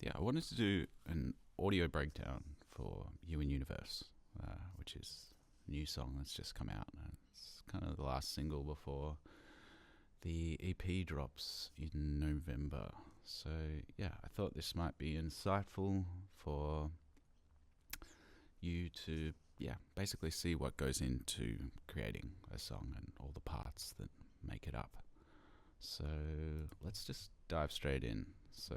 yeah, I wanted to do an audio breakdown for You in Universe, which is a new song that's just come out. It's kind of the last single before the EP drops in November. So yeah, I thought this might be insightful for you to, yeah, basically see what goes into creating a song and all the parts that make it up. So let's just dive straight in. So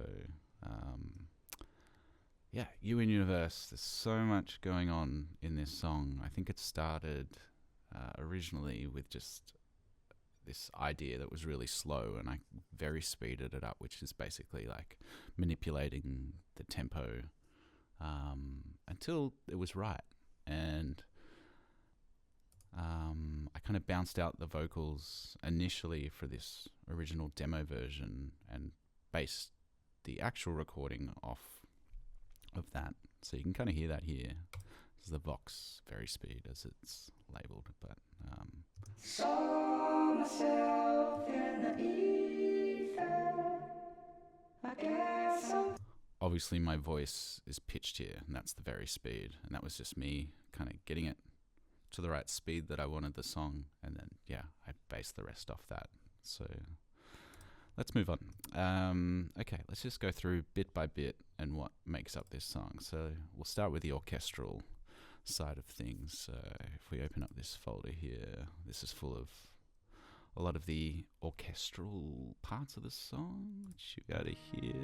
yeah, You in Universe, there's so much going on in this song. I think it started originally with just this idea that was really slow, and I very speeded it up, which is basically like manipulating the tempo until it was right. And I kind of bounced out the vocals initially for this original demo version and based the actual recording off of that. So you can kind of hear that here. This is the Vox very speed as it's labeled, but saw myself in the ether. I guess obviously my voice is pitched here, and that's the very speed, and that was just me kind of getting it to the right speed that I wanted the song, and then yeah, I based the rest off that. So let's move on. Okay, let's just go through bit by bit and what makes up this song. So we'll start with the orchestral side of things. So if we open up this folder here, this is full of a lot of the orchestral parts of the song, which you be able to hear.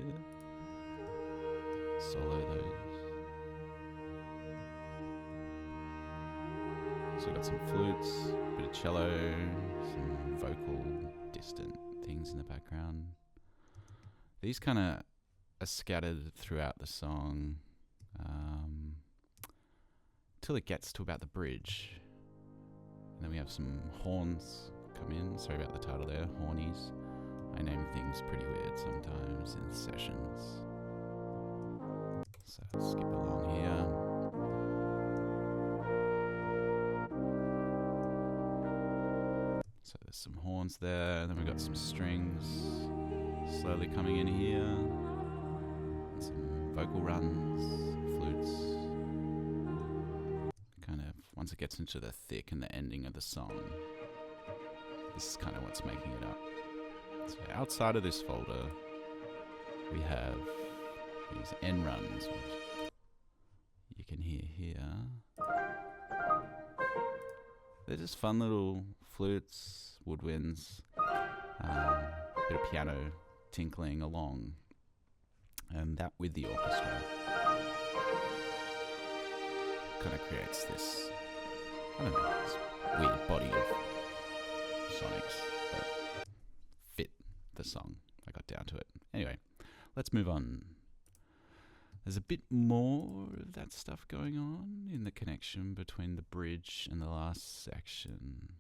Solo those. So we've got some flutes, a bit of cello, some vocal, distant things in the background. These kind of are scattered throughout the song till it gets to about the bridge. And then we have some horns come in. Sorry about the title there, hornies. I name things pretty weird sometimes in sessions. So let's skip along here. So there's some horns there, and then we've got some strings slowly coming in here. And some vocal runs, flutes. Kind of, once it gets into the thick and the ending of the song, this is kind of what's making it up. So outside of this folder, we have these end runs, which you can hear here. They're just fun little flutes, woodwinds, a bit of piano tinkling along, and that with the orchestra kind of creates this, I don't know, this weird body of sonics that fit the song. I got down to it. Anyway, let's move on. There's a bit more of that stuff going on in the connection between the bridge and the last section.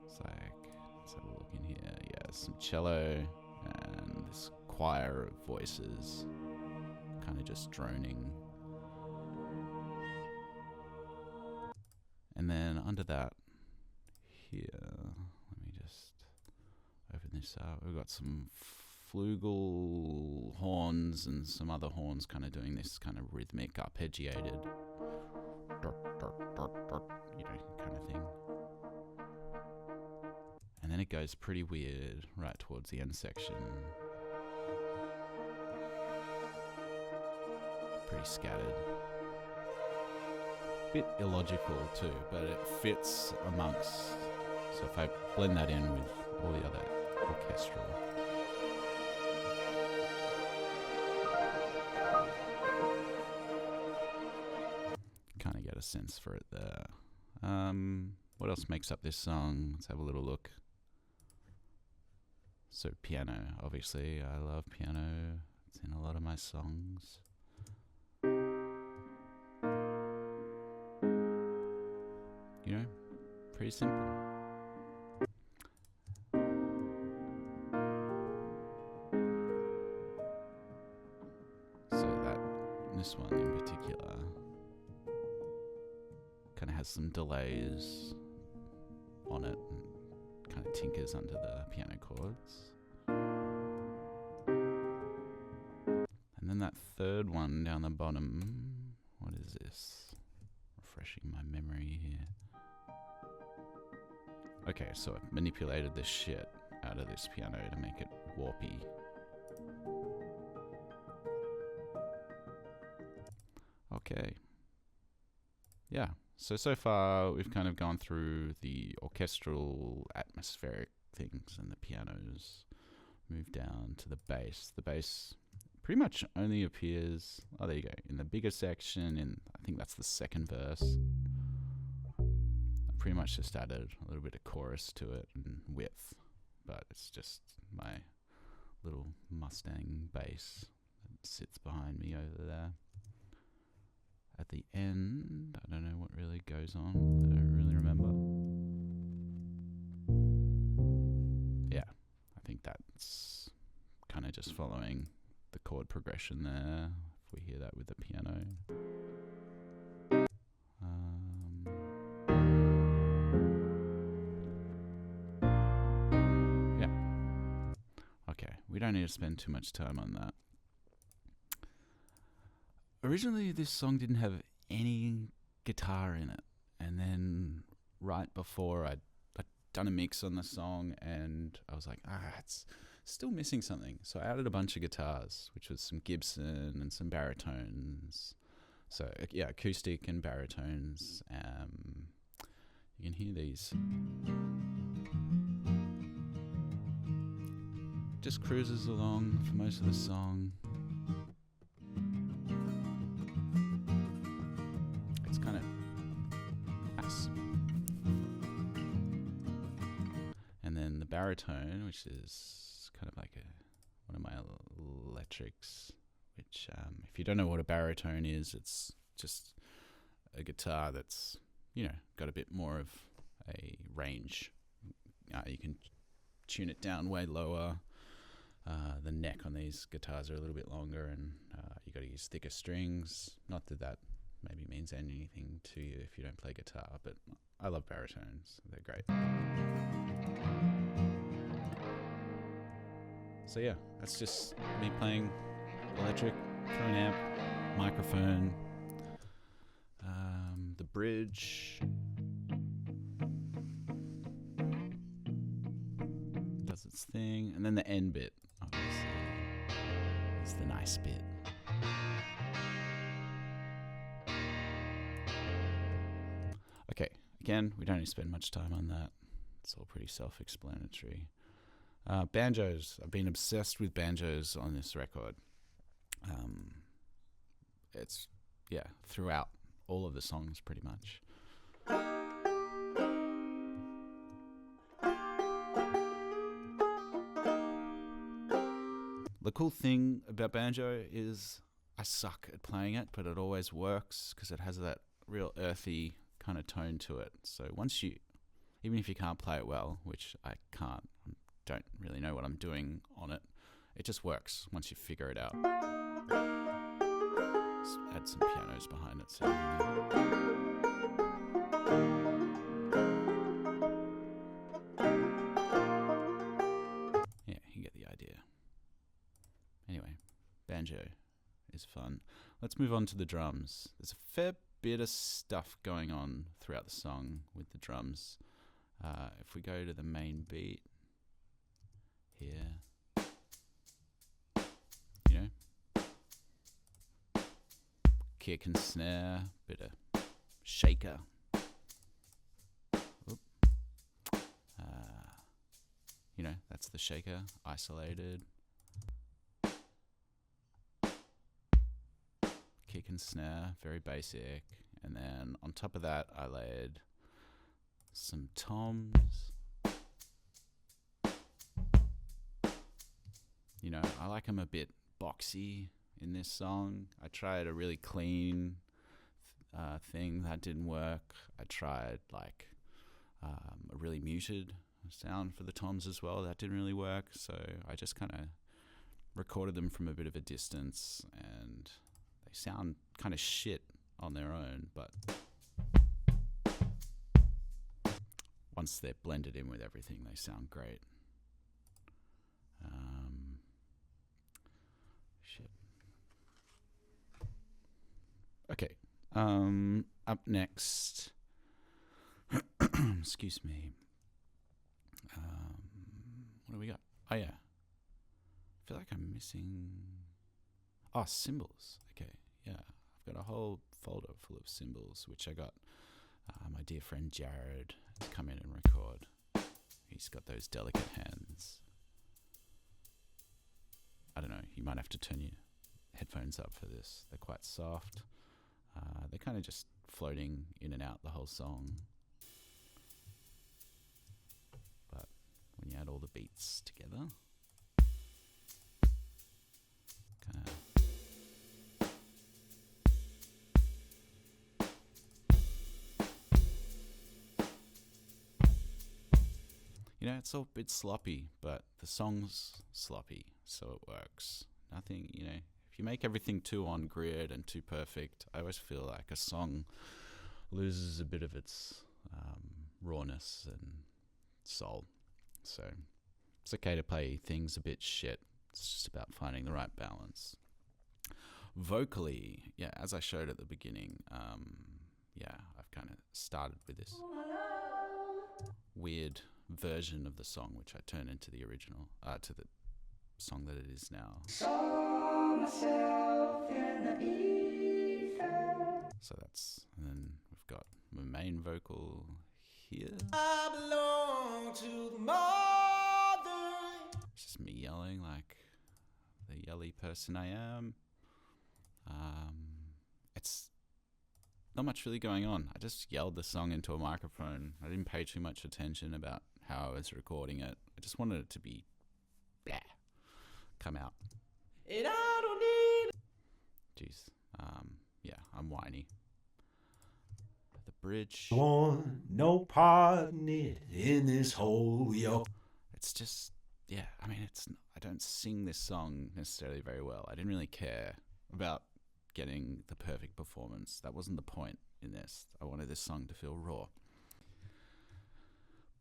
It's like, let's have a look in here. Yeah, some cello and this choir of voices kind of just droning. And then under that here, let me just open this up. We've got some flugel horns and some other horns kind of doing this kind of rhythmic arpeggiated kind of thing. And then it goes pretty weird right towards the end section. Pretty scattered. Bit illogical too, but it fits amongst. So if I blend that in with all the other orchestral, kind of get a sense for it there. What else makes up this song? Let's have a little look. So piano, obviously. I love piano. It's in a lot of my songs. You know, pretty simple. So this one in particular kind of has some delays on it and kind of tinkers under the piano chords. then that third one down the bottom, what is this? Refreshing my memory here. Okay, so I've manipulated the shit out of this piano to make it warpy. Okay. Yeah, so far we've kind of gone through the orchestral atmospheric things and the pianos, moved down to the bass. The bass pretty much only appears, oh there you go, in the bigger section, in I think that's the second verse. I pretty much just added a little bit of chorus to it and width, but it's just my little Mustang bass that sits behind me over there. At the end, I don't know what really goes on. I don't really remember. Yeah, I think that's kind of just following the chord progression there. If we hear that with the piano. Yeah. Okay, we don't need to spend too much time on that. Originally, this song didn't have any guitar in it, and then right before I'd done a mix on the song, and I was like, it's still missing something. So I added a bunch of guitars, which was some Gibson and some baritones. So yeah, acoustic and baritones. You can hear these. Just cruises along for most of the song. Baritone, which is kind of like one of my electrics, which if you don't know what a baritone is, it's just a guitar that's, got a bit more of a range. You can tune it down way lower. The neck on these guitars are a little bit longer, and you got to use thicker strings. Not that that maybe means anything to you if you don't play guitar, but I love baritones. They're great. So yeah, that's just me playing electric, through an amp, microphone, the bridge does its thing, and then the end bit, obviously, is the nice bit. Okay, again, we don't need to spend much time on that. It's all pretty self-explanatory. Banjos. I've been obsessed with banjos on this record. It's, throughout all of the songs pretty much. The cool thing about banjo is I suck at playing it, but it always works because it has that real earthy kind of tone to it. So even if you can't play it well, which I can't, don't really know what I'm doing on it, it just works once you figure it out. Let's add some pianos behind it. So yeah, you get the idea. Anyway, banjo is fun. Let's move on to the drums. There's a fair bit of stuff going on throughout the song with the drums. If we go to the main beat here, kick and snare, bit of shaker. That's the shaker, isolated. Kick and snare, very basic. And then on top of that, I laid some toms. I like them a bit boxy in this song. I tried a really clean thing, that didn't work. I tried a really muted sound for the toms as well, that didn't really work. So I just kind of recorded them from a bit of a distance, and they sound kind of shit on their own, but once they're blended in with everything, they sound great. Shit. Up next, excuse me. What do we got? Oh yeah, I feel like I'm missing. Oh, cymbals. Okay, yeah, I've got a whole folder full of cymbals, which I got my dear friend Jared to come in and record. He's got those delicate hands. I don't know, you might have to turn your headphones up for this. They're quite soft. They're kind of just floating in and out the whole song. But when you add all the beats together, kind of it's all a bit sloppy, but the song's sloppy, so it works. Nothing, if you make everything too on grid and too perfect, I always feel like a song loses a bit of its rawness and soul. So it's okay to play things a bit shit. It's just about finding the right balance. Vocally, yeah, as I showed at the beginning, I've kind of started with this weird version of the song, which I turn into the original, to the song that it is now. Saw myself in the ether. So and then we've got my main vocal here. I belong to the mother. It's just me yelling like the yelly person I am. It's not much really going on. I just yelled the song into a microphone. I didn't pay too much attention about how I was recording it. I just wanted it to be come out. And I don't need. Jeez. I'm whiny. The bridge. Want no part in it in this whole It's just, I don't sing this song necessarily very well. I didn't really care about getting the perfect performance. That wasn't the point in this. I wanted this song to feel raw.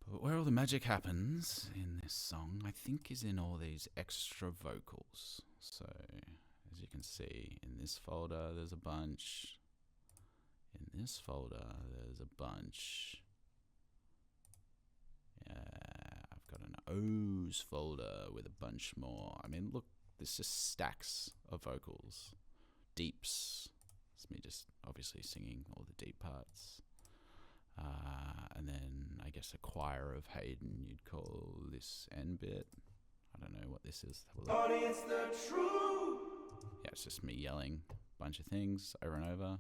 But where all the magic happens in this song, I think, is in all these extra vocals. So, as you can see, in this folder, there's a bunch. In this folder, there's a bunch. Yeah, I've got an O's folder with a bunch more. I mean, look, this just stacks of vocals. Deeps. It's me just obviously singing all the deep parts. And then I guess a choir of Haydn you'd call this end bit. I don't know what this is. Audience, the truth. Yeah, it's just me yelling a bunch of things over and over.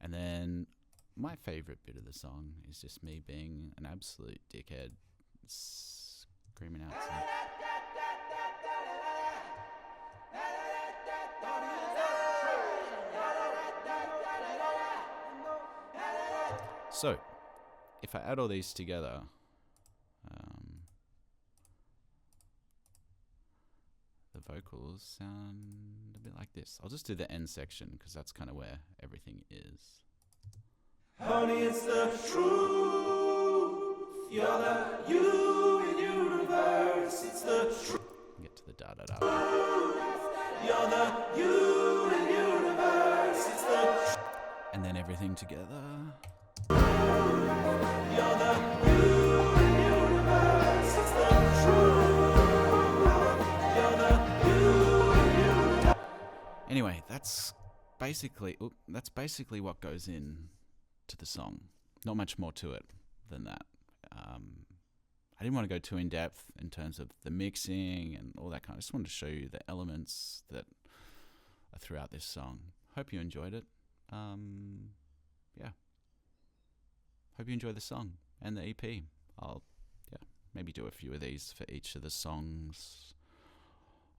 And then my favorite bit of the song is just me being an absolute dickhead, screaming out some. So, if I add all these together, the vocals sound a bit like this. I'll just do the end section because that's kind of where everything is. Honey, it's the truth. You're the you in universe. It's the truth. Get to the da da da. You're the you in universe. It's the truth. And then everything together. You're the you in universe. It's the truth. You're the you in universe. Anyway, that's basically what goes in to the song. Not much more to it than that. I didn't want to go too in depth in terms of the mixing and all that kind. I just wanted to show you the elements that are throughout this song. Hope you enjoyed it. Hope you enjoy the song and the EP. I'll maybe do a few of these for each of the songs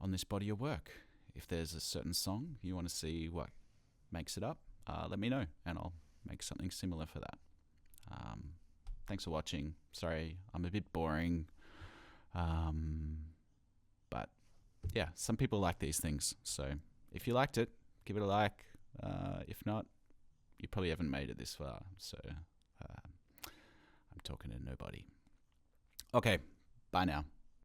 on this body of work. If there's a certain song you want to see what makes it up, let me know and I'll make something similar for that. Thanks for watching. Sorry, I'm a bit boring. But yeah, some people like these things. So if you liked it, give it a like. If not, you probably haven't made it this far. So I'm talking to nobody. Okay, bye now.